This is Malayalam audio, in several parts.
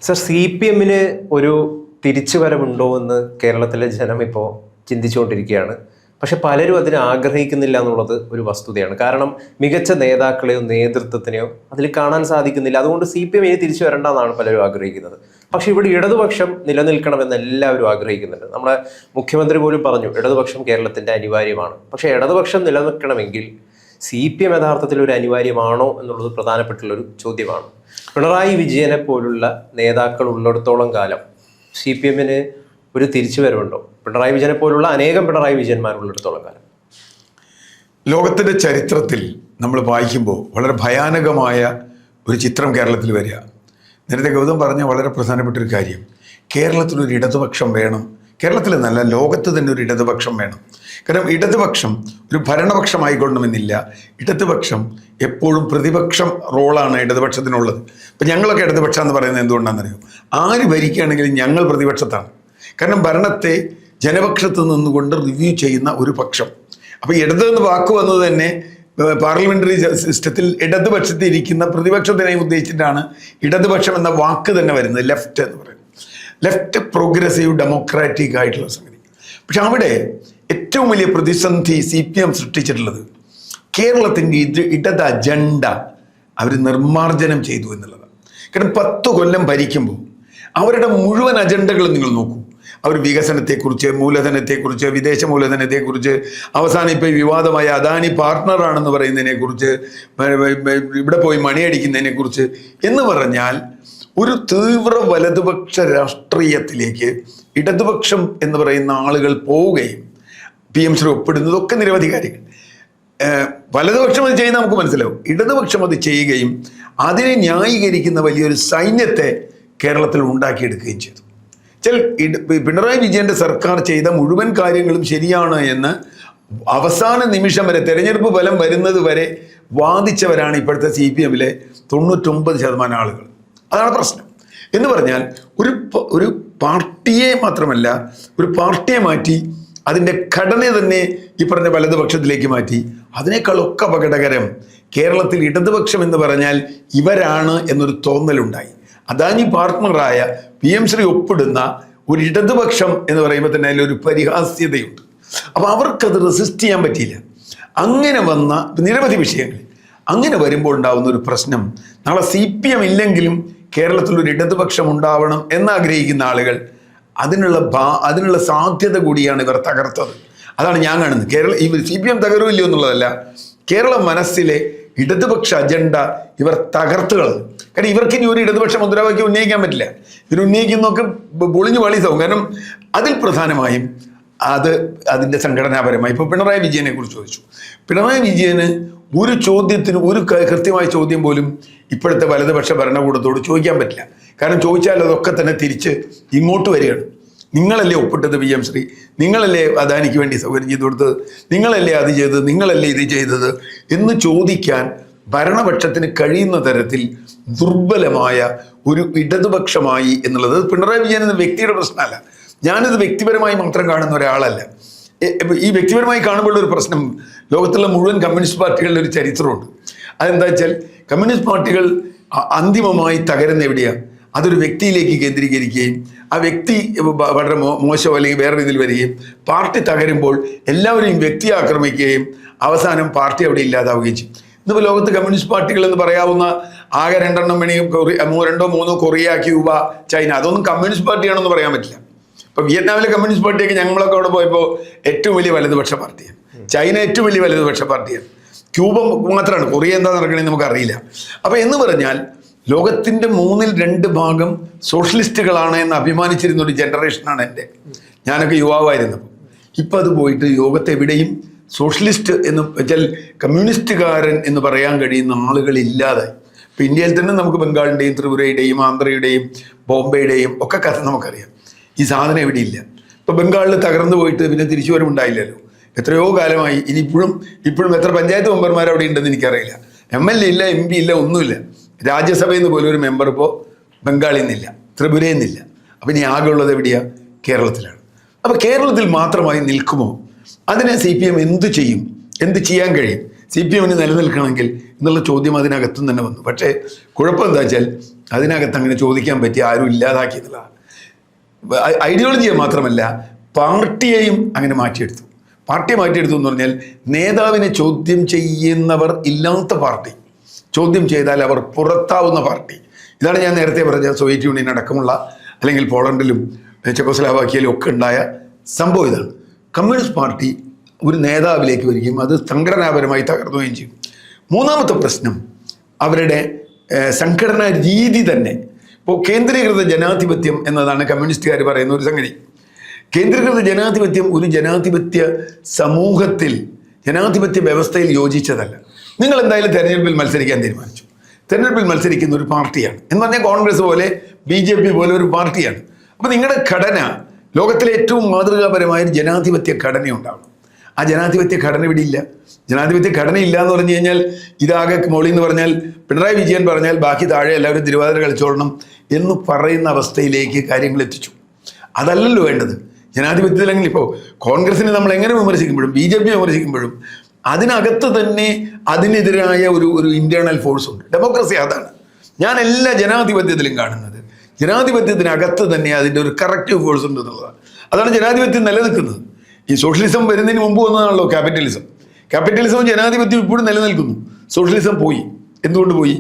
സർ, CPM-ന് ഒരു തിരിച്ചുവരവുണ്ടോ എന്ന് കേരളത്തിലെ ജനം ഇപ്പോൾ ചിന്തിച്ചുകൊണ്ടിരിക്കുകയാണ്. പക്ഷെ പലരും അതിനെ ആഗ്രഹിക്കുന്നില്ല എന്നുള്ളത് ഒരു വസ്തുതയാണ്. കാരണം മികച്ച നേതാക്കളെയോ നേതൃത്വത്തിനെയോ അതിൽ കാണാൻ സാധിക്കുന്നില്ല. അതുകൊണ്ട് CPM ഇനി തിരിച്ചു വരണ്ടെന്നാണ് പലരും ആഗ്രഹിക്കുന്നത്. പക്ഷെ ഇവിടെ ഇടതുപക്ഷം നിലനിൽക്കണമെന്ന് എല്ലാവരും ആഗ്രഹിക്കുന്നുണ്ട്. നമ്മുടെ മുഖ്യമന്ത്രി പോലും പറഞ്ഞു ഇടതുപക്ഷം കേരളത്തിൻ്റെ അനിവാര്യമാണ്. പക്ഷെ ഇടതുപക്ഷം നിലനിൽക്കണമെങ്കിൽ CPM യഥാർത്ഥത്തിൽ ഒരു അനിവാര്യമാണോ എന്നുള്ളത് പ്രധാനപ്പെട്ടുള്ളൊരു ചോദ്യമാണ്. പിണറായി വിജയനെ പോലുള്ള നേതാക്കൾ ഉള്ളിടത്തോളം കാലം CPM-ന് ഒരു തിരിച്ചുവരവുണ്ടോ? പിണറായി വിജയനെ പോലുള്ള അനേകം പിണറായി വിജയന്മാരുള്ളിടത്തോളം കാലം ലോകത്തിൻ്റെ ചരിത്രത്തിൽ നമ്മൾ വായിക്കുമ്പോൾ വളരെ ഭയാനകമായ ഒരു ചിത്രം കേരളത്തിൽ വരിക. നേരത്തെ ഗൗതം പറഞ്ഞ വളരെ പ്രധാനപ്പെട്ട ഒരു കാര്യം, കേരളത്തിലൊരു ഇടതുപക്ഷം വേണം. കേരളത്തിൽ എന്നല്ല, ലോകത്ത് തന്നെ ഒരു ഇടതുപക്ഷം വേണം. കാരണം ഇടതുപക്ഷം ഒരു ഭരണപക്ഷമായിക്കൊള്ളണമെന്നില്ല. ഇടതുപക്ഷം എപ്പോഴും പ്രതിപക്ഷം റോളാണ് ഇടതുപക്ഷത്തിനുള്ളത്. ഇപ്പം ഞങ്ങളൊക്കെ ഇടതുപക്ഷം എന്ന് പറയുന്നത് എന്തുകൊണ്ടാണെന്നറിയോ? ആര് ഭരിക്കുകയാണെങ്കിലും ഞങ്ങൾ പ്രതിപക്ഷത്താണ്. കാരണം ഭരണത്തെ ജനപക്ഷത്ത് നിന്നുകൊണ്ട് റിവ്യൂ ചെയ്യുന്ന ഒരു പക്ഷം. അപ്പോൾ ഇടതെന്ന് വാക്ക് വന്നത് തന്നെ പാർലമെൻ്ററി സിസ്റ്റത്തിൽ ഇടതുപക്ഷത്തിൽ ഇരിക്കുന്ന പ്രതിപക്ഷത്തിനെയും ഉദ്ദേശിച്ചിട്ടാണ് ഇടതുപക്ഷം എന്ന വാക്ക് തന്നെ വരുന്നത്. ലെഫ്റ്റ് എന്ന് പറയുന്നത് ലെഫ്റ്റ് പ്രോഗ്രസീവ് ഡെമോക്രാറ്റിക് ആയിട്ടുള്ള സംഗതി. പക്ഷെ അവിടെ ഏറ്റവും വലിയ പ്രതിസന്ധി CPM സൃഷ്ടിച്ചിട്ടുള്ളത് കേരളത്തിൻ്റെ ഇടത് അജണ്ട അവർ നിർമ്മാർജ്ജനം ചെയ്തു എന്നുള്ളതാണ്. കാരണം 10 കൊല്ലം ഭരിക്കുമ്പോൾ അവരുടെ മുഴുവൻ അജണ്ടകളും നിങ്ങൾ നോക്കൂ. അവർ വികസനത്തെക്കുറിച്ച്, മൂലധനത്തെക്കുറിച്ച്, വിദേശ മൂലധനത്തെക്കുറിച്ച്, അവസാനം ഇപ്പോൾ വിവാദമായ അദാനി പാർട്ട്ണറാണെന്ന് പറയുന്നതിനെക്കുറിച്ച്, ഇവിടെ പോയി മണിയടിക്കുന്നതിനെക്കുറിച്ച് എന്ന് പറഞ്ഞാൽ ഒരു തീവ്ര വലതുപക്ഷ രാഷ്ട്രീയത്തിലേക്ക് ഇടതുപക്ഷം എന്ന് പറയുന്ന ആളുകൾ പോവുകയും PMC ഒപ്പിടുന്നതൊക്കെ നിരവധി കാര്യങ്ങൾ. വലതുപക്ഷം അത് ചെയ്യുന്ന നമുക്ക് മനസ്സിലാവും. ഇടതുപക്ഷം അത് ചെയ്യുകയും അതിനെ ന്യായീകരിക്കുന്ന വലിയൊരു സൈന്യത്തെ കേരളത്തിൽ ഉണ്ടാക്കിയെടുക്കുകയും ചെയ്തു. പിണറായി വിജയൻ്റെ സർക്കാർ ചെയ്ത മുഴുവൻ കാര്യങ്ങളും ശരിയാണ് എന്ന് അവസാന നിമിഷം വരെ, തെരഞ്ഞെടുപ്പ് ഫലം വരുന്നത് വരെ വാദിച്ചവരാണ് ഇപ്പോഴത്തെ CPM-ലെ 99% ആളുകൾ. അതാണ് പ്രശ്നം. എന്ന് പറഞ്ഞാൽ ഒരു പാർട്ടിയെ മാത്രമല്ല, ഒരു പാർട്ടിയെ മാറ്റി അതിൻ്റെ ഘടന തന്നെ ഈ പറഞ്ഞ വലതുപക്ഷത്തിലേക്ക് മാറ്റി. അതിനേക്കാളൊക്കെ അപകടകരം കേരളത്തിൽ ഇടതുപക്ഷം എന്ന് പറഞ്ഞാൽ ഇവരാണ് എന്നൊരു തോന്നലുണ്ടായി. അദാനി പാർട്ട്ണറായ PMC ഒപ്പിടുന്ന ഒരു ഇടതുപക്ഷം എന്ന് പറയുമ്പോൾ തന്നെ അതിലൊരു പരിഹാസ്യതയുണ്ട്. അപ്പോൾ അവർക്കത് റെസിസ്റ്റ് ചെയ്യാൻ പറ്റിയില്ല. അങ്ങനെ വന്ന നിരവധി വിഷയങ്ങൾ. അങ്ങനെ വരുമ്പോൾ ഉണ്ടാകുന്ന ഒരു പ്രശ്നം, നാളെ CPM ഇല്ലെങ്കിലും കേരളത്തിലൊരു ഇടതുപക്ഷം ഉണ്ടാവണം എന്നാഗ്രഹിക്കുന്ന ആളുകൾ അതിനുള്ള സാധ്യത കൂടിയാണ് ഇവർ തകർത്തത്. അതാണ് ഞാൻ കാണുന്നത്. ഈ CPM തകരുമില്ലയോ എന്നുള്ളതല്ല, കേരള മനസ്സിലെ ഇടതുപക്ഷ അജണ്ട ഇവർ തകർത്ത് കളഞ്ഞു. കാരണം ഇവർക്ക് ഇനി ഒരു ഇടതുപക്ഷ മുദ്രാവാക്യം ഉന്നയിക്കാൻ പറ്റില്ല. ഇവർ ഉന്നയിക്കുന്നതൊക്കെ പൊളിഞ്ഞു പാളീസാവും. കാരണം അതിൽ പ്രധാനമായും അതിൻ്റെ സംഘടനാപരമായി ഇപ്പോൾ പിണറായി വിജയനെ കുറിച്ച് ചോദിച്ചു. പിണറായി വിജയന് ഒരു ചോദ്യത്തിന് ഒരു കൃത്യമായ ചോദ്യം പോലും ഇപ്പോഴത്തെ വലതുപക്ഷ ഭരണകൂടത്തോട് ചോദിക്കാൻ പറ്റില്ല. കാരണം ചോദിച്ചാൽ അതൊക്കെ തന്നെ തിരിച്ച് ഇങ്ങോട്ട് വരികയാണ്. നിങ്ങളല്ലേ ഒപ്പിട്ടത് PMC, നിങ്ങളല്ലേ അദാനിക്ക് വേണ്ടി സൗകര്യം ചെയ്തു കൊടുത്തത്, നിങ്ങളല്ലേ അത് ചെയ്തത്, നിങ്ങളല്ലേ ഇത് ചെയ്തത് എന്ന് ചോദിക്കാൻ ഭരണപക്ഷത്തിന് കഴിയുന്ന തരത്തിൽ ദുർബലമായ ഒരു ഇടതുപക്ഷമായി എന്നുള്ളത് പിണറായി വിജയൻ എന്ന വ്യക്തിയുടെ പ്രശ്നമല്ല. ഞാനിത് വ്യക്തിപരമായി മാത്രം കാണുന്ന ഒരാളല്ല. ഈ വ്യക്തിപരമായി കാണുമ്പോൾ ഒരു പ്രശ്നം, ലോകത്തുള്ള മുഴുവൻ കമ്മ്യൂണിസ്റ്റ് പാർട്ടികളുടെ ഒരു ചരിത്രമുണ്ട്. അതെന്താ വെച്ചാൽ കമ്മ്യൂണിസ്റ്റ് പാർട്ടികൾ അന്തിമമായി തകരുന്ന എവിടെയാണ്? അതൊരു വ്യക്തിയിലേക്ക് കേന്ദ്രീകരിക്കുകയും ആ വ്യക്തി വളരെ മോശം അല്ലെങ്കിൽ വേറെ രീതിയിൽ വരികയും പാർട്ടി തകരുമ്പോൾ എല്ലാവരെയും വ്യക്തി ആക്രമിക്കുകയും അവസാനം പാർട്ടി അവിടെ ഇല്ലാതാവുകയും ചെയ്യും. ഇന്നിപ്പോൾ ലോകത്ത് കമ്മ്യൂണിസ്റ്റ് പാർട്ടികൾ എന്ന് പറയാവുന്ന ആകെ 2 മണിയും 2-3 കൊറിയ, ക്യൂബ, ചൈന, അതൊന്നും കമ്മ്യൂണിസ്റ്റ് പാർട്ടിയാണെന്ന് പറയാൻ പറ്റില്ല. ഇപ്പം വിയറ്റ്നാമിലെ കമ്മ്യൂണിസ്റ്റ് പാർട്ടിയൊക്കെ ഞങ്ങളൊക്കെ അവിടെ പോയപ്പോൾ ഏറ്റവും വലിയ വലതുപക്ഷ പാർട്ടിയാണ്. ചൈന ഏറ്റവും വലിയ വലതുപക്ഷ പാർട്ടിയാണ്. ക്യൂബ മാത്രമാണ്. കൊറിയ എന്താ നടക്കണമെന്ന് നമുക്കറിയില്ല. അപ്പോൾ എന്ന് പറഞ്ഞാൽ ലോകത്തിൻ്റെ 2/3 ഭാഗം സോഷ്യലിസ്റ്റുകളാണ് എന്ന് അഭിമാനിച്ചിരുന്ന ഒരു ജനറേഷനാണ് എൻ്റെ. ഞാനൊക്കെ യുവാവായിരുന്നപ്പോൾ. ഇപ്പം അത് പോയിട്ട് ലോകത്തെവിടെയും സോഷ്യലിസ്റ്റ് എന്ന് വെച്ചാൽ കമ്മ്യൂണിസ്റ്റുകാരൻ എന്ന് പറയാൻ കഴിയുന്ന ആളുകളില്ലാതായി. ഇപ്പം ഇന്ത്യയിൽ തന്നെ നമുക്ക് ബംഗാളിൻ്റെയും ത്രിപുരയുടെയും ആന്ധ്രയുടെയും ബോംബെയുടെയും ഒക്കെ കഥ നമുക്കറിയാം. ഈ സാധനം എവിടെയില്ല. ഇപ്പോൾ ബംഗാളിൽ തകർന്നു പോയിട്ട് പിന്നെ തിരിച്ചു വരവുണ്ടായില്ലല്ലോ. എത്രയോ കാലമായി. ഇപ്പോഴും എത്ര പഞ്ചായത്ത് മെമ്പർമാർ അവിടെ ഉണ്ടെന്ന് എനിക്കറിയില്ല. MLA ഇല്ല, MP ഇല്ല, ഒന്നുമില്ല. രാജ്യസഭയിൽ നിന്ന് പോലും ഒരു മെമ്പർ ഇപ്പോൾ ബംഗാളിൽ നിന്നില്ല, ത്രിപുരയിൽ നിന്നില്ല. അപ്പം ഇനി ആകെ ഉള്ളത് എവിടെയാണ്? കേരളത്തിലാണ്. അപ്പോൾ കേരളത്തിൽ മാത്രമായി നിൽക്കുമോ? അതിനെ CPM എന്ത് ചെയ്യും? എന്ത് ചെയ്യാൻ കഴിയും? CPM നിലനിൽക്കണമെങ്കിൽ എന്നുള്ള ചോദ്യം അതിനകത്തും തന്നെ വന്നു. പക്ഷേ കുഴപ്പം എന്താ വെച്ചാൽ അതിനകത്ത് അങ്ങനെ ചോദിക്കാൻ പറ്റിയ ആരും ഇല്ലാതാക്കിയെന്നുള്ളതാണ്. ഐഡിയോളജിയെ മാത്രമല്ല പാർട്ടിയെയും അങ്ങനെ മാറ്റിയെടുത്തു. പാർട്ടിയെ മാറ്റിയെടുത്തു എന്ന് പറഞ്ഞാൽ നേതാവിനെ ചോദ്യം ചെയ്യുന്നവർ ഇല്ലാത്ത പാർട്ടി, ചോദ്യം ചെയ്താൽ അവർ പുറത്താവുന്ന പാർട്ടി. ഇതാണ് ഞാൻ നേരത്തെ പറഞ്ഞ സോവിയറ്റ് യൂണിയൻ അടക്കമുള്ള അല്ലെങ്കിൽ പോളണ്ടിലും ചെക്കോസ്ലോവാക്യയിലും ഒക്കെ ഉണ്ടായ സംഭവം ഇതാണ്. കമ്മ്യൂണിസ്റ്റ് പാർട്ടി ഒരു നേതാവിലേക്ക് വരികയും അത് സംഘടനാപരമായി തകർന്നുകയും ചെയ്യും. മൂന്നാമത്തെ പ്രശ്നം അവരുടെ സംഘടനാ രീതി തന്നെ. ഇപ്പോൾ കേന്ദ്രീകൃത ജനാധിപത്യം എന്നതാണ് കമ്മ്യൂണിസ്റ്റുകാർ പറയുന്ന ഒരു സംഗതി. കേന്ദ്രീകൃത ജനാധിപത്യം ഒരു ജനാധിപത്യ സമൂഹത്തിൽ, ജനാധിപത്യ വ്യവസ്ഥയിൽ യോജിച്ചതല്ല. നിങ്ങൾ എന്തായാലും തെരഞ്ഞെടുപ്പിൽ മത്സരിക്കാൻ തീരുമാനിച്ചു. തെരഞ്ഞെടുപ്പിൽ മത്സരിക്കുന്ന ഒരു പാർട്ടിയാണ് എന്ന് പറഞ്ഞാൽ കോൺഗ്രസ് പോലെ BJP പോലെ ഒരു പാർട്ടിയാണ്. അപ്പോൾ നിങ്ങളുടെ ഘടന ലോകത്തിലെ ഏറ്റവും മാതൃകാപരമായ ഒരു ജനാധിപത്യ ഘടന ഉണ്ടാവണം. ആ ജനാധിപത്യ ഘടന ഇവിടെ ഇല്ല. ജനാധിപത്യ ഘടന ഇല്ല എന്ന് പറഞ്ഞു കഴിഞ്ഞാൽ ഇതാകെ മോളി എന്ന് പറഞ്ഞാൽ പിണറായി വിജയൻ പറഞ്ഞാൽ ബാക്കി താഴെ എല്ലാവരും തിരുവാതിര കളിച്ചോളണം എന്ന് പറയുന്ന അവസ്ഥയിലേക്ക് കാര്യങ്ങൾ എത്തിച്ചു. അതല്ലല്ലോ വേണ്ടത്. ജനാധിപത്യത്തിലെങ്കിൽ ഇപ്പോൾ കോൺഗ്രസിനെ നമ്മൾ എങ്ങനെ വിമർശിക്കുമ്പോഴും BJP വിമർശിക്കുമ്പോഴും അതിനകത്ത് തന്നെ അതിനെതിരായ ഒരു ഇന്റേണൽ ഫോഴ്സ് ഉണ്ട്. ഡെമോക്രസി അതാണ് ഞാൻ എല്ലാ ജനാധിപത്യത്തിലും കാണുന്നത്. ജനാധിപത്യത്തിനകത്ത് തന്നെ അതിൻ്റെ ഒരു കറക്റ്റീവ് ഫോഴ്സ് ഉണ്ട് എന്നുള്ളതാണ്. അതാണ് ജനാധിപത്യം നിലനിൽക്കുന്നത്. ഈ സോഷ്യലിസം വരുന്നതിന് മുമ്പ് വന്നതാണല്ലോ ക്യാപിറ്റലിസം. ക്യാപിറ്റലിസവും ജനാധിപത്യവും ഇപ്പോഴും നിലനിൽക്കുന്നു. സോഷ്യലിസം പോയി. എന്തുകൊണ്ട് പോയി?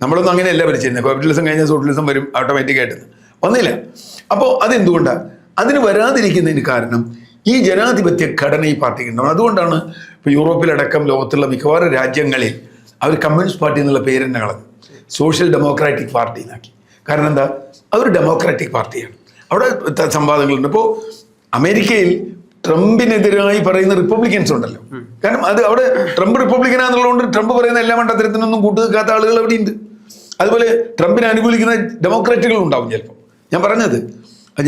നമ്മളൊന്നും അങ്ങനെയല്ല ഭരിച്ചിരുന്നത്. ക്യാപിറ്റലിസം കഴിഞ്ഞാൽ സോഷ്യലിസം വരും ഓട്ടോമാറ്റിക്കായിട്ട്. വന്നില്ല. അപ്പോൾ അതെന്തുകൊണ്ടാണ്? അതിന് വരാതിരിക്കുന്നതിന് കാരണം ഈ ജനാധിപത്യ ഘടന ഈ പാർട്ടിക്ക് ഉണ്ടാവും. അതുകൊണ്ടാണ് ഇപ്പോൾ യൂറോപ്പിലടക്കം ലോകത്തുള്ള മിക്കവാറും രാജ്യങ്ങളിൽ അവർ കമ്മ്യൂണിസ്റ്റ് പാർട്ടി എന്നുള്ള പേര് തന്നെ കളഞ്ഞു സോഷ്യൽ ഡെമോക്രാറ്റിക് പാർട്ടി എന്നാക്കി. കാരണം എന്താ? അതൊരു ഡെമോക്രാറ്റിക് പാർട്ടിയാണ്. അവിടെ സംവാദങ്ങളുണ്ട്. ഇപ്പോൾ അമേരിക്കയിൽ ട്രംപിനെതിരായി പറയുന്ന റിപ്പബ്ലിക്കൻസ് ഉണ്ടല്ലോ. കാരണം അത് അവിടെ ട്രംപ് റിപ്പബ്ലിക്കനാന്നുള്ളതുകൊണ്ട് ട്രംപ് പറയുന്ന എല്ലാ മണ്ടത്തരത്തിനൊന്നും കൂട്ടുനിൽക്കാത്ത ആളുകൾ അവിടെ ഉണ്ട്. അതുപോലെ ട്രംപിനെ അനുകൂലിക്കുന്ന ഡെമോക്രാറ്റുകളും ഉണ്ടാവും ചിലപ്പോൾ. ഞാൻ പറഞ്ഞത്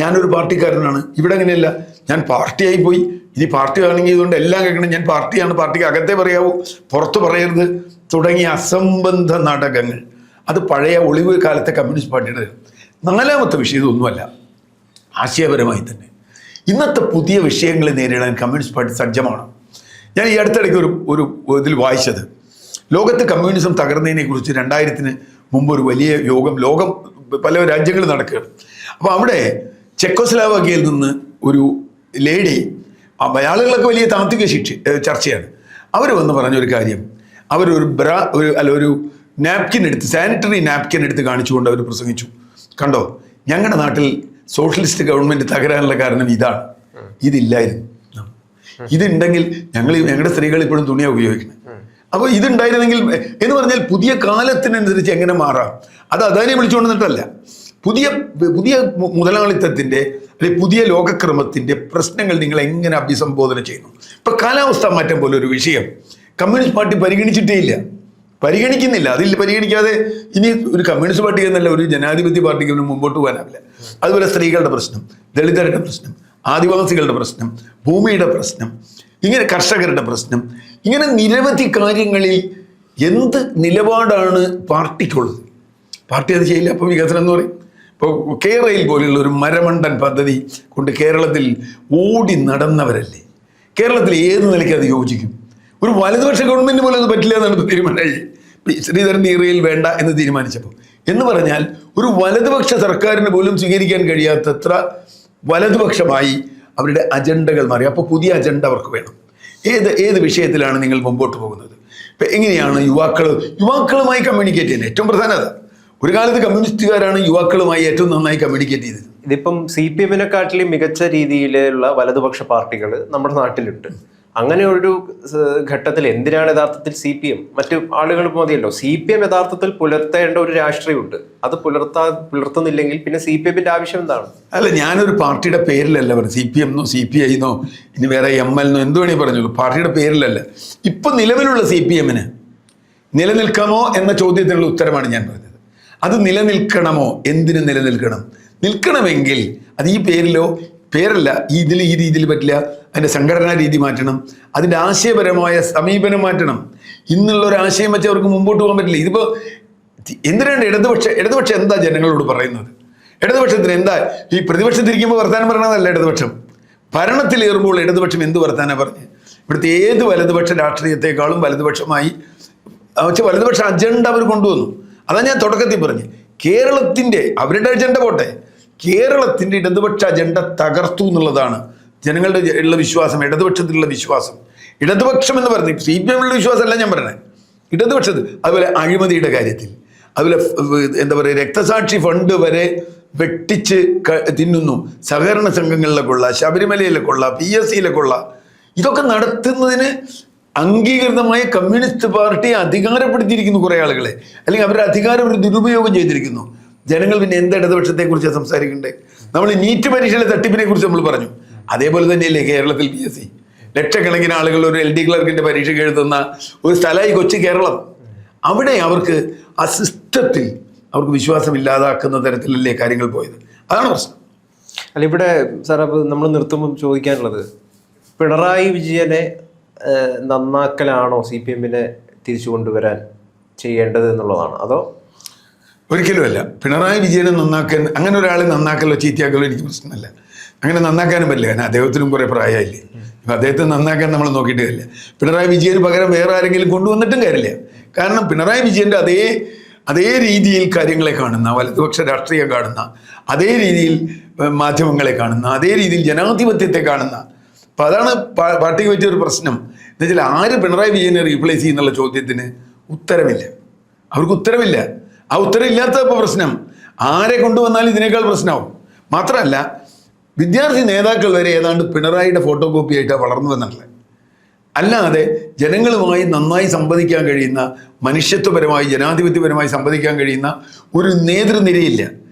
ഞാനൊരു പാർട്ടിക്കാരനാണ്. ഇവിടെ അങ്ങനെയല്ല. ഞാൻ പാർട്ടിയായി പോയി. ഇനി പാർട്ടി ആണെങ്കിൽ ഇതുകൊണ്ട് എല്ലാം കേൾക്കണം. ഞാൻ പാർട്ടിയാണ്, പാർട്ടിക്ക് അകത്തേ പറയാവൂ, പുറത്ത് പറയരുത് തുടങ്ങിയ അസംബന്ധ നാടകങ്ങൾ. അത് പഴയ ഒളിവ് കാലത്തെ കമ്മ്യൂണിസ്റ്റ് പാർട്ടിയുടെ. നാലാമത്തെ വിഷയം ഇതൊന്നുമല്ല, ആശയപരമായി തന്നെ ഇന്നത്തെ പുതിയ വിഷയങ്ങളെ നേരിടാൻ കമ്മ്യൂണിസ്റ്റ് പാർട്ടി സജ്ജമാണ്. ഞാൻ ഈ അടുത്തിടയ്ക്ക് ഒരു ഇതിൽ വായിച്ചത് ലോകത്ത് കമ്മ്യൂണിസം തകർന്നതിനെ കുറിച്ച് 2000-ന് മുമ്പ് ഒരു വലിയ ലോകം പല രാജ്യങ്ങളിൽ നടക്കുകയാണ്. അപ്പോൾ അവിടെ ചെക്കോസ്ലോവാക്യയിൽ നിന്ന് ഒരു ലേഡി, ആളുകളൊക്കെ വലിയ താത്വിക ചർച്ചയാണ്. അവർ വന്ന് പറഞ്ഞൊരു കാര്യം, അവരൊരു നാപ്കിൻ എടുത്ത്, സാനിറ്ററി നാപ്കിൻ എടുത്ത് കാണിച്ചുകൊണ്ട് അവർ പ്രസംഗിച്ചു. കണ്ടോ, ഞങ്ങളുടെ നാട്ടിൽ സോഷ്യലിസ്റ്റ് ഗവൺമെൻറ് തകരാനുള്ള കാരണം ഇതാണ്, ഇതില്ലായിരുന്നു. ഇതുണ്ടെങ്കിൽ ഞങ്ങളുടെ സ്ത്രീകൾ ഇപ്പോഴും തുണിയാണ് ഉപയോഗിക്കുന്നത്. അപ്പോൾ ഇതുണ്ടായിരുന്നെങ്കിൽ എന്ന് പറഞ്ഞാൽ പുതിയ കാലത്തിനനുസരിച്ച് എങ്ങനെ മാറാം. അത് അദാനെ വിളിച്ചുകൊണ്ടിട്ടല്ല, പുതിയ മുതലാളിത്തത്തിൻ്റെ അല്ലെങ്കിൽ പുതിയ ലോകക്രമത്തിൻ്റെ പ്രശ്നങ്ങൾ നിങ്ങൾ എങ്ങനെ അഭിസംബോധന ചെയ്യുന്നു. ഇപ്പം കാലാവസ്ഥാ മാറ്റം പോലെ ഒരു വിഷയം കമ്മ്യൂണിസ്റ്റ് പാർട്ടി പരിഗണിക്കുന്നില്ല. അതിൽ പരിഗണിക്കാതെ ഇനി ഒരു കമ്മ്യൂണിസ്റ്റ് പാർട്ടി എന്നല്ല ഒരു ജനാധിപത്യ പാർട്ടിക്ക് ഒന്നും മുമ്പോട്ട് പോകാനാവില്ല. അതുപോലെ സ്ത്രീകളുടെ പ്രശ്നം, ദളിതരുടെ പ്രശ്നം, ആദിവാസികളുടെ പ്രശ്നം, ഭൂമിയുടെ പ്രശ്നം, ഇങ്ങനെ കർഷകരുടെ പ്രശ്നം, ഇങ്ങനെ നിരവധി കാര്യങ്ങളിൽ എന്ത് നിലപാടാണ് പാർട്ടിക്കുള്ളത്? പാർട്ടി അത് ചെയ്യില്ല. അപ്പോൾ വികസനം എന്ന് പറയും. ഇപ്പോൾ കേരളയിൽ പോലെയുള്ള ഒരു മരമണ്ടൻ പദ്ധതി കൊണ്ട് കേരളത്തിൽ ഓടി നടന്നവരല്ലേ. കേരളത്തിൽ ഏത് നിലയ്ക്ക് അത് യോജിക്കും? ഒരു വലതുപക്ഷ ഗവൺമെൻറ് പോലും അത് പറ്റില്ല എന്നാണ് തീരുമാനമായി. ശ്രീധരൻ നീറയിൽ വേണ്ട എന്ന് തീരുമാനിച്ചപ്പോൾ എന്ന് പറഞ്ഞാൽ ഒരു വലതുപക്ഷ സർക്കാരിന് പോലും സ്വീകരിക്കാൻ കഴിയാത്തത്ര വലതുപക്ഷമായി അവരുടെ അജണ്ടകൾ മാറി. അപ്പോൾ പുതിയ അജണ്ട അവർക്ക് വേണം. ഏത് വിഷയത്തിലാണ് നിങ്ങൾ മുമ്പോട്ട് പോകുന്നത്? ഇപ്പം എങ്ങനെയാണ് യുവാക്കളുമായി കമ്മ്യൂണിക്കേറ്റ് ചെയ്യുന്നത്? ഏറ്റവും പ്രധാനം അതാണ്. ഒരു കാലത്ത് കമ്മ്യൂണിസ്റ്റുകാരാണ് യുവാക്കളുമായി ഏറ്റവും നന്നായി കമ്മ്യൂണിക്കേറ്റ് ചെയ്തത്. ഇതിപ്പം CPM-നെക്കാട്ടിലും മികച്ച രീതിയിലുള്ള വലതുപക്ഷ പാർട്ടികൾ നമ്മുടെ നാട്ടിലുണ്ട്. അങ്ങനെ ഒരു ഘട്ടത്തിൽ എന്തിനാണ് യഥാർത്ഥത്തിൽ CPM? മറ്റു ആളുകൾ മതിയല്ലോ. CPM യഥാർത്ഥത്തിൽ പുലർത്തേണ്ട ഒരു രാഷ്ട്രീയമുണ്ട്. അത് പുലർത്തുന്നില്ലെങ്കിൽ പിന്നെ CPM-ന്റെ ആവശ്യം എന്താണ്? അല്ല, ഞാനൊരു പാർട്ടിയുടെ പേരിലല്ല പറഞ്ഞു. CPM എന്നോ CPI എന്നോ ഇനി വേറെ ML എന്നോ എന്ത് വേണമെങ്കിൽ പറഞ്ഞോളൂ, പാർട്ടിയുടെ പേരിലല്ല. ഇപ്പം നിലവിലുള്ള CPM-ന് നിലനിൽക്കാമോ എന്ന ചോദ്യത്തിനുള്ള ഉത്തരമാണ് ഞാൻ പറഞ്ഞത്. അത് നിലനിൽക്കണമോ? എന്തിനു നിലനിൽക്കണം? നിൽക്കണമെങ്കിൽ അത് ഈ പേരല്ല, ഈ രീതിയിൽ പറ്റില്ല. അതിൻ്റെ സംഘടനാ രീതി മാറ്റണം, അതിൻ്റെ ആശയപരമായ സമീപനം മാറ്റണം. ഇന്നുള്ള ഒരു ആശയം വെച്ച് അവർക്ക് മുമ്പോട്ട് പോകാൻ പറ്റില്ല. ഇതിപ്പോൾ എന്തിനാണ് ഇടതുപക്ഷം എന്താ ജനങ്ങളോട് പറയുന്നത്? ഇടതുപക്ഷത്തിന് എന്താ ഈ പ്രതിപക്ഷത്തിരിക്കുമ്പോൾ വർത്താനം പറയണതല്ല ഇടതുപക്ഷം. ഭരണത്തിലേറുമ്പോൾ ഇടതുപക്ഷം എന്ത് വർത്താനം പറഞ്ഞ് ഇവിടുത്തെ ഏത് വലതുപക്ഷ രാഷ്ട്രീയത്തെക്കാളും വലതുപക്ഷമായി വലതുപക്ഷ അജണ്ട അവർ കൊണ്ടുവന്നു. അതാണ് ഞാൻ തുടക്കത്തിൽ പറഞ്ഞു. കേരളത്തിൻ്റെ അവരുടെ അജണ്ട പോട്ടെ, കേരളത്തിൻ്റെ ഇടതുപക്ഷ അജണ്ട തകർത്തു എന്നുള്ളതാണ് ജനങ്ങളുടെ ഉള്ള വിശ്വാസം, ഇടതുപക്ഷത്തിലുള്ള വിശ്വാസം. ഇടതുപക്ഷം എന്ന് പറഞ്ഞ് CPM വിശ്വാസമല്ല ഞാൻ പറഞ്ഞത്, ഇടതുപക്ഷത്തിൽ. അതുപോലെ അഴിമതിയുടെ കാര്യത്തിൽ, അതുപോലെ എന്താ പറയുക, രക്തസാക്ഷി ഫണ്ട് വരെ വെട്ടിച്ച് തിന്നുന്നു, സഹകരണ സംഘങ്ങളിലെ കൊള്ള, ശബരിമലയിലെ കൊള്ള, PSCയിലെ കൊള്ള, ഇതൊക്കെ നടത്തുന്നതിന് അംഗീകൃതമായ കമ്മ്യൂണിസ്റ്റ് പാർട്ടിയെ അധികാരപ്പെടുത്തിയിരിക്കുന്നു കുറേ ആളുകളെ, അല്ലെങ്കിൽ അവരുടെ അധികാരം ഒരു ദുരുപയോഗം ചെയ്തിരിക്കുന്നു. ജനങ്ങൾ പിന്നെ എന്ത് ഇടതുപക്ഷത്തെക്കുറിച്ച് സംസാരിക്കണ്ടേ? നമ്മൾ നീറ്റ് പരീക്ഷയിലെ തട്ടിപ്പിനെ കുറിച്ച് നമ്മൾ പറഞ്ഞു. അതേപോലെ തന്നെയല്ലേ കേരളത്തിൽ PSC ലക്ഷക്കണക്കിന് ആളുകൾ ഒരു LD ക്ലർക്കിന്റെ പരീക്ഷയ്ക്ക് എഴുതുന്ന ഒരു സ്ഥലമായി കൊച്ചു കേരളം. അവിടെ അവർക്ക് ആ സിസ്റ്റത്തിൽ അവർക്ക് വിശ്വാസം ഇല്ലാതാക്കുന്ന തരത്തിലല്ലേ കാര്യങ്ങൾ പോയത്. അതാണ് പ്രശ്നം. അല്ല, ഇവിടെ സാർ അപ്പോൾ നമ്മൾ നിർത്തുമ്പോൾ ചോദിക്കാനുള്ളത്, പിണറായി വിജയനെ നന്നാക്കലാണോ CPM-നെ തിരിച്ചു കൊണ്ടുവരാൻ ചെയ്യേണ്ടത് എന്നുള്ളതാണ്, അതോ? ഒരിക്കലുമല്ല. പിണറായി വിജയനെ നന്നാക്കാൻ, അങ്ങനെ ഒരാളെ നന്നാക്കലോ ചീത്തയാക്കലോ എനിക്ക് പ്രശ്നമല്ല. അങ്ങനെ നന്നാക്കാനും പറ്റില്ല, കാരണം അദ്ദേഹത്തിനും കുറേ പ്രായമായില്ലേ. ഇപ്പം അദ്ദേഹത്തെ നന്നാക്കാൻ നമ്മൾ നോക്കിയിട്ട് കാര്യമില്ല. പിണറായി വിജയന് പകരം വേറെ ആരെങ്കിലും കൊണ്ടുവന്നിട്ടും കാര്യമില്ല. കാരണം പിണറായി വിജയൻ്റെ അതേ രീതിയിൽ കാര്യങ്ങളെ കാണുന്ന, വലതുപക്ഷ രാഷ്ട്രീയം കാണുന്ന, അതേ രീതിയിൽ മാധ്യമങ്ങളെ കാണുന്ന, അതേ രീതിയിൽ ജനാധിപത്യത്തെ കാണുന്ന. അപ്പം അതാണ് പാർട്ടിക്ക് പറ്റിയൊരു പ്രശ്നം. എന്നുവെച്ചാൽ ആര് പിണറായി വിജയനെ റീപ്ലേസ് ചെയ്യുന്നുള്ള ചോദ്യത്തിന് ഉത്തരമില്ല, അവർക്ക് ഉത്തരമില്ല. ആ ഉത്തരം ഇല്ലാത്തപ്പോൾ പ്രശ്നം. ആരെ കൊണ്ടുവന്നാലും ഇതിനേക്കാൾ പ്രശ്നമാവും. മാത്രമല്ല, വിദ്യാർത്ഥി നേതാക്കൾ വരെ ഏതാണ്ട് പിണറായിയുടെ ഫോട്ടോ കോപ്പി ആയിട്ടാണ് വളർന്നു വന്നിട്ടുള്ളത്. അല്ലാതെ ജനങ്ങളുമായി നന്നായി സംവദിക്കാൻ കഴിയുന്ന, മനുഷ്യത്വപരമായി ജനാധിപത്യപരമായി സംവദിക്കാൻ കഴിയുന്ന ഒരു നേതൃനിരയില്ല.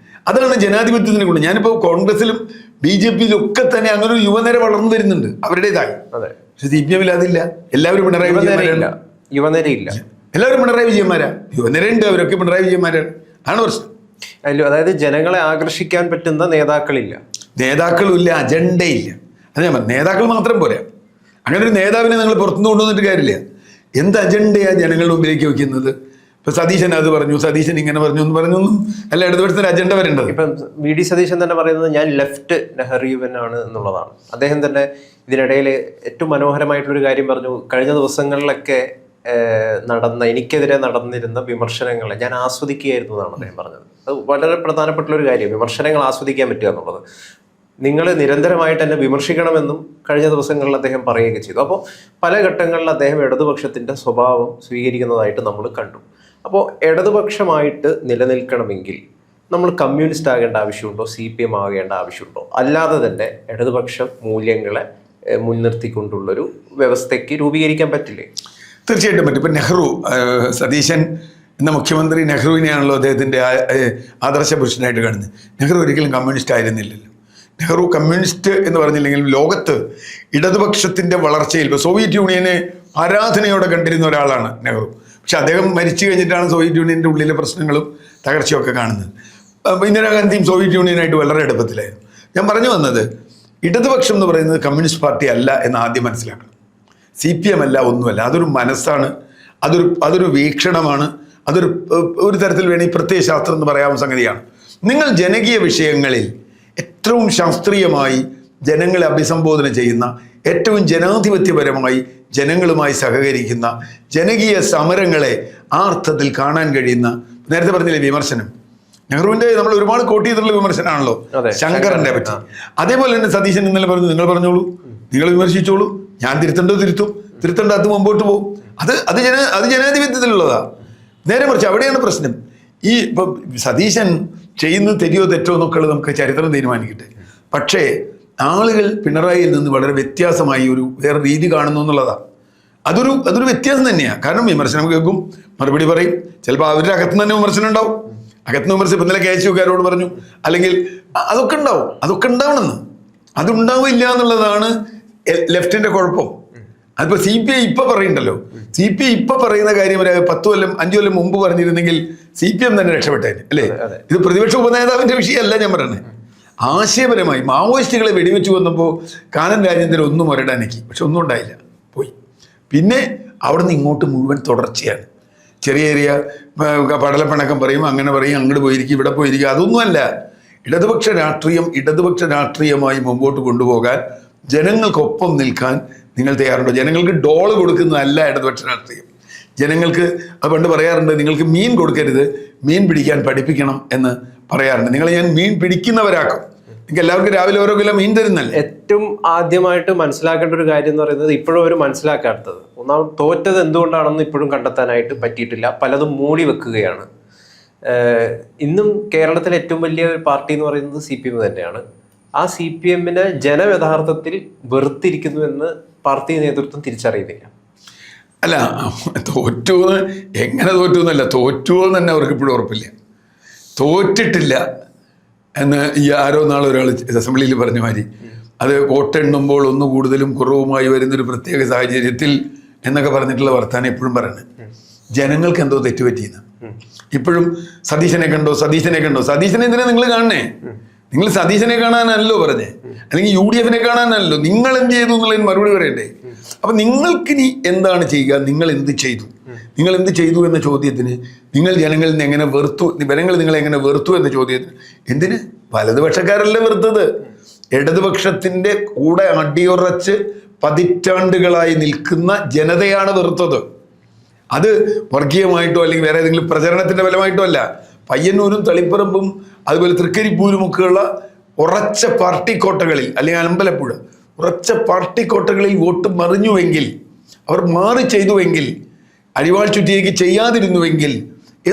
അതാണ് ജനാധിപത്യത്തിന് കൊണ്ട്. ഞാനിപ്പോൾ കോൺഗ്രസിലും BJPയിലും ഒക്കെ തന്നെ അങ്ങനെ ഒരു യുവനിര വളർന്നു വരുന്നുണ്ട് അവരുടേതായി. പക്ഷെ CPM-ൽ അതില്ല. എല്ലാവരും പിണറായി വിജയന്മാരാണ്. യുവനിരയില്ല, എല്ലാവരും പിണറായി വിജയന്മാരാ. യുവനിരയുണ്ട്, അവരൊക്കെ പിണറായി വിജയന്മാരാണ്. ആണ് പ്രശ്നം. അതായത് ജനങ്ങളെ ആകർഷിക്കാൻ പറ്റുന്ന നേതാക്കളില്ല, നേതാക്കളുമില്ല, അജണ്ടയില്ല. അത് ഞാൻ പറഞ്ഞു, നേതാക്കൾ മാത്രം പോരാ. അങ്ങനെ ഒരു നേതാവിനെ നിങ്ങൾ പുറത്തുനിന്ന് കൊണ്ടുവന്നിട്ട് കാര്യമില്ല. എന്ത് അജണ്ടയാണ് ജനങ്ങളുടെ മുമ്പിലേക്ക് വയ്ക്കുന്നത്? ഇപ്പൊ സതീശൻ അത് പറഞ്ഞു, സതീശൻ ഇങ്ങനെ പറഞ്ഞു എന്ന് പറഞ്ഞൊന്നും അല്ല, ഇടതുപക്ഷത്തിന് അജണ്ട വരേണ്ടത്. ഇപ്പം VD സതീശൻ തന്നെ പറയുന്നത് ഞാൻ ലെഫ്റ്റ് നെഹ്റുവിനാണ് എന്നുള്ളതാണ്. അദ്ദേഹം തന്നെ ഇതിനിടയിൽ ഏറ്റവും മനോഹരമായിട്ടുള്ളൊരു കാര്യം പറഞ്ഞു. കഴിഞ്ഞ ദിവസങ്ങളിലൊക്കെ എനിക്കെതിരെ നടന്നിരുന്ന വിമർശനങ്ങളെ ഞാൻ ആസ്വദിക്കുകയായിരുന്നു എന്നാണ് അദ്ദേഹം പറഞ്ഞത്. അത് വളരെ പ്രധാനപ്പെട്ടുള്ളൊരു കാര്യം, വിമർശനങ്ങൾ ആസ്വദിക്കാൻ പറ്റുക എന്നുള്ളത്. നിങ്ങൾ നിരന്തരമായിട്ട് എന്നെ വിമർശിക്കണമെന്നും കഴിഞ്ഞ ദിവസങ്ങളിൽ അദ്ദേഹം പറയുകയൊക്കെ ചെയ്തു. അപ്പോൾ പല ഘട്ടങ്ങളിൽ അദ്ദേഹം ഇടതുപക്ഷത്തിൻ്റെ സ്വഭാവം സ്വീകരിക്കുന്നതായിട്ട് നമ്മൾ കണ്ടു. അപ്പോൾ ഇടതുപക്ഷമായിട്ട് നിലനിൽക്കണമെങ്കിൽ നമ്മൾ കമ്മ്യൂണിസ്റ്റ് ആകേണ്ട ആവശ്യമുണ്ടോ, CPM ആകേണ്ട ആവശ്യമുണ്ടോ? അല്ലാതെ തന്നെ ഇടതുപക്ഷ മൂല്യങ്ങളെ മുൻനിർത്തിക്കൊണ്ടുള്ളൊരു വ്യവസ്ഥയ്ക്ക് രൂപീകരിക്കാൻ പറ്റില്ലേ? തീർച്ചയായിട്ടും പറ്റും. ഇപ്പം നെഹ്റു, സതീശൻ എന്ന മുഖ്യമന്ത്രി നെഹ്റുവിനെയാണല്ലോ അദ്ദേഹത്തിൻ്റെ ആദർശ പുരുഷനായിട്ട് കാണുന്നത്. നെഹ്റു ഒരിക്കലും കമ്മ്യൂണിസ്റ്റ് ആയിരുന്നില്ലല്ലോ. നെഹ്റു കമ്മ്യൂണിസ്റ്റ് എന്ന് പറഞ്ഞില്ലെങ്കിലും ലോകത്ത് ഇടതുപക്ഷത്തിൻ്റെ വളർച്ചയിൽ, ഇപ്പോൾ സോവിയറ്റ് യൂണിയനെ ആരാധനയോടെ കണ്ടിരുന്ന ഒരാളാണ് നെഹ്റു. പക്ഷെ അദ്ദേഹം മരിച്ചു കഴിഞ്ഞിട്ടാണ് സോവിയറ്റ് യൂണിയൻ്റെ ഉള്ളിലെ പ്രശ്നങ്ങളും തകർച്ചയൊക്കെ കാണുന്നത്. ഇന്ദിരാഗാന്ധിയും സോവിയറ്റ് യൂണിയനായിട്ട് വളരെ അടുപ്പത്തിലായിരുന്നു. ഞാൻ പറഞ്ഞു വന്നത്, ഇടതുപക്ഷം എന്ന് പറയുന്നത് കമ്മ്യൂണിസ്റ്റ് പാർട്ടി അല്ല എന്ന് ആദ്യം മനസ്സിലാക്കണം. CPM അല്ല, ഒന്നുമല്ല. അതൊരു മനസ്സാണ്, അതൊരു വീക്ഷണമാണ്, ഒരു തരത്തിൽ വേണമെങ്കിൽ പ്രത്യയശാസ്ത്രം എന്ന് പറയാവുന്ന സംഗതിയാണ്. നിങ്ങൾ ജനകീയ വിഷയങ്ങളിൽ ഏറ്റവും ശാസ്ത്രീയമായി ജനങ്ങളെ അഭിസംബോധന ചെയ്യുന്ന, ഏറ്റവും ജനാധിപത്യപരമായി ജനങ്ങളുമായി സഹകരിക്കുന്ന, ജനകീയ സമരങ്ങളെ ആ അർത്ഥത്തിൽ കാണാൻ കഴിയുന്ന, നേരത്തെ പറഞ്ഞില്ലേ വിമർശനം, നെഹ്റുവിൻ്റെ നമ്മൾ ഒരുപാട് കോട്ട് ചെയ്തിട്ടുള്ള വിമർശനമാണല്ലോ ശങ്കറിനെ പറ്റി. അതേപോലെ തന്നെ സതീശൻ ഇന്നലെ പറഞ്ഞു, നിങ്ങൾ പറഞ്ഞോളൂ, നിങ്ങൾ വിമർശിച്ചോളൂ, ഞാൻ തിരുത്തേണ്ടത് തിരുത്തേണ്ടത് മുമ്പോട്ട് പോകും. അത് ജനാധിപത്യത്തിലുള്ളതാ. നേരെ മറിച്ച് അവിടെയാണ് പ്രശ്നം. ഈ ഇപ്പം സതീശൻ ചെയ്യുന്നത് തെറ്റോ എന്നൊക്കെ നമുക്ക് ചരിത്രം തീരുമാനിക്കട്ടെ. പക്ഷേ ആളുകൾ പിണറായിയിൽ നിന്ന് വളരെ വ്യത്യാസമായി വേറെ രീതി കാണുന്നു എന്നുള്ളതാണ്. അതൊരു വ്യത്യാസം തന്നെയാണ്. കാരണം വിമർശനം കേൾക്കും, മറുപടി പറയും. ചിലപ്പോൾ അവരുടെ അകത്തുനിന്ന് തന്നെ വിമർശനം ഉണ്ടാവും. അകത്തുനിന്ന് വിമർശനം ഇപ്പം ഇന്നലെ KSUക്കാരോട് പറഞ്ഞു, അല്ലെങ്കിൽ അതൊക്കെ ഉണ്ടാവും. അതൊക്കെ ഉണ്ടാവണമെന്ന്, അതുണ്ടാവില്ല എന്നുള്ളതാണ് ലെഫ്റ്റിന്റെ കുഴപ്പം. അതിപ്പോൾ CPI ഇപ്പം പറയുന്നുണ്ടല്ലോ, CPI ഇപ്പം പറയുന്ന കാര്യം ഒരു 10 കൊല്ലം 5 കൊല്ലം മുമ്പ് പറഞ്ഞിരുന്നെങ്കിൽ CPM തന്നെ രക്ഷപ്പെട്ടേനെ, അല്ലേ? ഇത് പ്രതിപക്ഷ ഉപനേതാവിന്റെ വിഷയമല്ല ഞാൻ പറയുന്നത്. ആശയപരമായി മാവോയിസ്റ്റുകളെ വെടിവെച്ച് വന്നപ്പോൾ കാനൻ രാജേന്ദ്രൻ ഒന്നും ഒരിടാനേക്ക്, പക്ഷെ ഒന്നും ഉണ്ടായില്ല, പോയി. പിന്നെ അവിടെ ഇങ്ങോട്ട് മുഴുവൻ തുടർച്ചയാണ്. ചെറിയ പടലപ്പിണക്കം പറയും, അങ്ങനെ പറയും, അങ്ങോട്ട് പോയിരിക്കും, ഇവിടെ പോയിരിക്കും. അതൊന്നുമല്ല. ഇടതുപക്ഷ രാഷ്ട്രീയമായി മുമ്പോട്ട് കൊണ്ടുപോകാൻ, ജനങ്ങൾക്കൊപ്പം നിൽക്കാൻ നിങ്ങൾ തയ്യാറുണ്ടോ? ജനങ്ങൾക്ക് ഡോള് കൊടുക്കുന്നതല്ല ഇടതുപക്ഷ രാഷ്ട്രീയം. ജനങ്ങൾക്ക് അത് പണ്ട് പറയാറുണ്ട്, നിങ്ങൾക്ക് മീൻ കൊടുക്കരുത്, മീൻ പിടിക്കാൻ പഠിപ്പിക്കണം എന്ന് പറയാറുണ്ട്. നിങ്ങളെ ഞാൻ മീൻ പിടിക്കുന്നവരാക്കും. നിങ്ങൾക്ക് എല്ലാവർക്കും രാവിലെ ഓരോ കിലോ മീൻ തരുന്നല്ലേ. ഏറ്റവും ആദ്യമായിട്ട് മനസ്സിലാക്കേണ്ട ഒരു കാര്യം എന്ന് പറയുന്നത് ഇപ്പോഴും അവർ മനസ്സിലാക്കാത്തത്, ഒന്നാമത് തോറ്റത് എന്തുകൊണ്ടാണെന്ന് ഇപ്പോഴും കണ്ടെത്താനായിട്ട് പറ്റിയിട്ടില്ല. പലതും മൂടി വെക്കുകയാണ്. ഇന്നും കേരളത്തിലെ ഏറ്റവും വലിയ പാർട്ടി എന്ന് പറയുന്നത് CPM തന്നെയാണ്. ആ CPM ജനം യഥാർത്ഥത്തിൽ വെറുത്തിരിക്കുന്നു എന്ന് പാർട്ടി നേതൃത്വം തിരിച്ചറിയുന്നില്ല. അല്ല, തോറ്റു എങ്ങനെ തോറ്റു എന്നല്ല, തോറ്റുവോ എന്ന് തന്നെ അവർക്ക് ഇപ്പോഴും ഉറപ്പില്ല. തോറ്റിട്ടില്ല എന്ന് ഈ ആരോ നാളെ ഒരാൾ അസംബ്ലിയിൽ പറഞ്ഞ മാതിരി, അത് വോട്ടെണ്ണുമ്പോൾ ഒന്ന് കൂടുതലും കുറവുമായി വരുന്നൊരു പ്രത്യേക സാഹചര്യത്തിൽ എന്നൊക്കെ പറഞ്ഞിട്ടുള്ള വർത്താനം എപ്പോഴും പറയണേ. ജനങ്ങൾക്ക് എന്തോ തെറ്റുപറ്റിയെന്ന്. ഇപ്പോഴും സതീശനെ കണ്ടോ, സതീശനെ കണ്ടോ, സതീശനെ എന്തിനാ നിങ്ങൾ കാണണേ? നിങ്ങൾ സതീശനെ കാണാനല്ലോ പറഞ്ഞേ, അല്ലെങ്കിൽ UDF കാണാനല്ലോ. നിങ്ങൾ എന്ത് ചെയ്തു എന്നുള്ളതിന് മറുപടി പറയണ്ടേ? അപ്പം നിങ്ങൾക്കിനി എന്താണ് ചെയ്യുക? നിങ്ങൾ എന്ത് ചെയ്തു? നിങ്ങൾ എന്ത് ചെയ്തു എന്ന ചോദ്യത്തിന്, നിങ്ങൾ ജനങ്ങളിൽ നിന്ന് എങ്ങനെ വെറുത്തു, ജനങ്ങൾ നിങ്ങളെ എങ്ങനെ വെറുത്തു എന്ന ചോദ്യത്തിന്, എന്തിന്? വലതുപക്ഷക്കാരല്ലേ വെറുത്തത്? ഇടതുപക്ഷത്തിൻ്റെ കൂടെ അടിയുറച്ച് പതിറ്റാണ്ടുകളായി നിൽക്കുന്ന ജനതയാണ് വെറുത്തത്. അത് വർഗീയമായിട്ടോ അല്ലെങ്കിൽ വേറെ ഏതെങ്കിലും പ്രചരണത്തിൻ്റെ ഫലമായിട്ടോ അല്ല. പയ്യന്നൂരും തളിപ്പറമ്പും അതുപോലെ തൃക്കരിപ്പൂരുമൊക്കെയുള്ള ഉറച്ച പാർട്ടി കോട്ടകളിൽ, അല്ലെങ്കിൽ അമ്പലപ്പുഴ ഉറച്ച പാർട്ടി കോട്ടകളിൽ വോട്ട് മറിഞ്ഞുവെങ്കിൽ, അവർ മാറി ചെയ്തുവെങ്കിൽ, അരിവാൾ ചുറ്റിയേക്ക് ചെയ്യാതിരുന്നുവെങ്കിൽ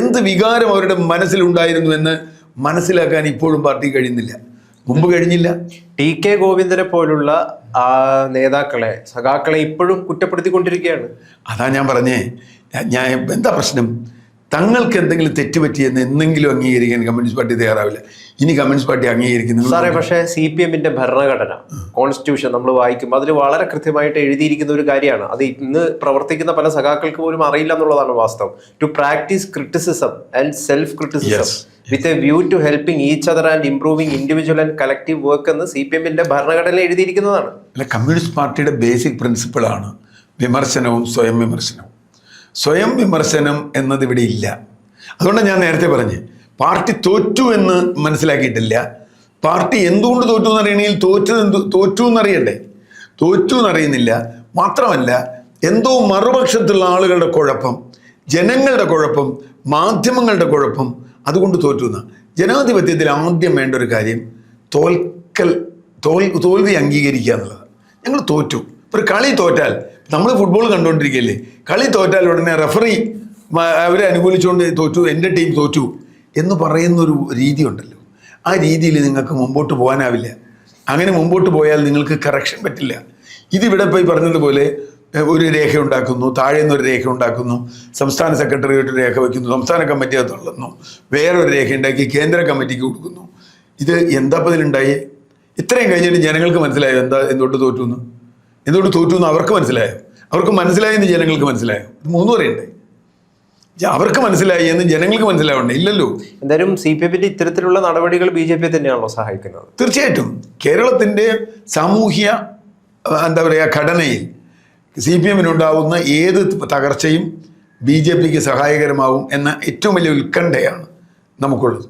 എന്ത് വികാരം അവരുടെ മനസ്സിലുണ്ടായിരുന്നു എന്ന് മനസ്സിലാക്കാൻ ഇപ്പോഴും പാർട്ടി കഴിയുന്നില്ല. മുമ്പ് കഴിഞ്ഞില്ല. TK ഗോവിന്ദനെ പോലുള്ള നേതാക്കളെ, സഖാക്കളെ ഇപ്പോഴും കുറ്റപ്പെടുത്തിക്കൊണ്ടിരിക്കുകയാണ്. അതാ ഞാൻ പറഞ്ഞേ, ഞാൻ എന്താ പ്രശ്നം? തങ്ങൾക്ക് എന്തെങ്കിലും തെറ്റുപറ്റിയെന്ന് എന്തെങ്കിലും അംഗീകരിക്കാൻ കമ്മ്യൂണിസ്റ്റ് പാർട്ടി തയ്യാറാവില്ല. ഇനി കമ്മ്യൂണിസ്റ്റ് പാർട്ടി അംഗീകരിക്കുന്നു സാറേ. പക്ഷേ CPM ഭരണഘടന, കോൺസ്റ്റിറ്റ്യൂഷൻ നമ്മൾ വായിക്കുമ്പോൾ അതിൽ വളരെ കൃത്യമായിട്ട് എഴുതിയിരിക്കുന്ന ഒരു കാര്യമാണ്. അത് ഇന്ന് പ്രവർത്തിക്കുന്ന പല സഖാക്കൾക്ക് പോലും അറിയില്ല എന്നുള്ളതാണ് വാസ്തവം. To practise criticism and self criticism with a view to helping each other and improving individual and collective work എന്ന് CPM ഭരണഘടനയിൽ എഴുതിയിരിക്കുന്നതാണ്. അല്ല, കമ്മ്യൂണിസ്റ്റ് പാർട്ടിയുടെ ബേസിക് പ്രിൻസിപ്പിളാണ് വിമർശനവും സ്വയം വിമർശനവും. സ്വയം വിമർശനം എന്നതിവിടെ ഇല്ല. അതുകൊണ്ടാണ് ഞാൻ നേരത്തെ പറഞ്ഞ്, പാർട്ടി തോറ്റു എന്ന് മനസ്സിലാക്കിയിട്ടില്ല. പാർട്ടി എന്തുകൊണ്ട് തോറ്റു എന്നറിയണമെങ്കിൽ തോറ്റു എന്നറിയണ്ടേ? തോറ്റു എന്നറിയുന്നില്ല. മാത്രമല്ല, എന്തോ മറുപക്ഷത്തുള്ള ആളുകളുടെ കുഴപ്പം, ജനങ്ങളുടെ കുഴപ്പം, മാധ്യമങ്ങളുടെ കുഴപ്പം, അതുകൊണ്ട് തോറ്റു എന്നാണ്. ജനാധിപത്യത്തിൽ ആദ്യം വേണ്ട ഒരു കാര്യം തോൽവി അംഗീകരിക്കുക എന്നുള്ളതാണ്. ഞങ്ങൾ തോറ്റു. ഒരു കളി തോറ്റാൽ, നമ്മൾ ഫുട്ബോൾ കണ്ടുകൊണ്ടിരിക്കുകയല്ലേ, കളി തോറ്റാൽ ഉടനെ റെഫറി അവരെ അനുകൂലിച്ചുകൊണ്ട് തോറ്റു, എൻ്റെ ടീം തോറ്റു എന്ന് പറയുന്നൊരു രീതി ഉണ്ടല്ലോ. ആ രീതിയിൽ നിങ്ങൾക്ക് മുമ്പോട്ട് പോകാനാവില്ല. അങ്ങനെ മുമ്പോട്ട് പോയാൽ നിങ്ങൾക്ക് കറക്ഷൻ പറ്റില്ല. ഇതിവിടെ പോയി പറഞ്ഞതുപോലെ ഒരു രേഖ ഉണ്ടാക്കുന്നു, താഴെ നിന്നൊരു രേഖ ഉണ്ടാക്കുന്നു, സംസ്ഥാന സെക്രട്ടറിയേറ്റ് രേഖ വയ്ക്കുന്നു, സംസ്ഥാന കമ്മിറ്റി അത് തള്ളുന്നു, വേറൊരു രേഖ ഉണ്ടാക്കി കേന്ദ്ര കമ്മിറ്റിക്ക് കൊടുക്കുന്നു. ഇത് എന്താ ഇതിലുണ്ടായേ? ഇത്രയും കഴിഞ്ഞിട്ട് ജനങ്ങൾക്ക് മനസ്സിലായോ എന്തുകൊണ്ട് തോറ്റു എന്ന് അവർക്ക് മനസ്സിലായോ? അവർക്ക് മനസ്സിലായെന്ന് ജനങ്ങൾക്ക് മനസ്സിലായോ? ഇത് മൂന്ന് പറയണ്ടേ? അവർക്ക് മനസ്സിലായി എന്ന് ജനങ്ങൾക്ക് മനസ്സിലാവണ്ടേ? ഇല്ലല്ലോ. എന്തായാലും CPM ഇത്തരത്തിലുള്ള നടപടികൾ BJP തന്നെയാണല്ലോ സഹായിക്കുന്നത്. തീർച്ചയായിട്ടും കേരളത്തിൻ്റെ സാമൂഹ്യ ഘടനയിൽ CPM ഉണ്ടാവുന്ന ഏത് തകർച്ചയും BJPക്ക് സഹായകരമാവും എന്ന ഏറ്റവും വലിയ ഉത്കണ്ഠയാണ് നമുക്കുള്ളത്.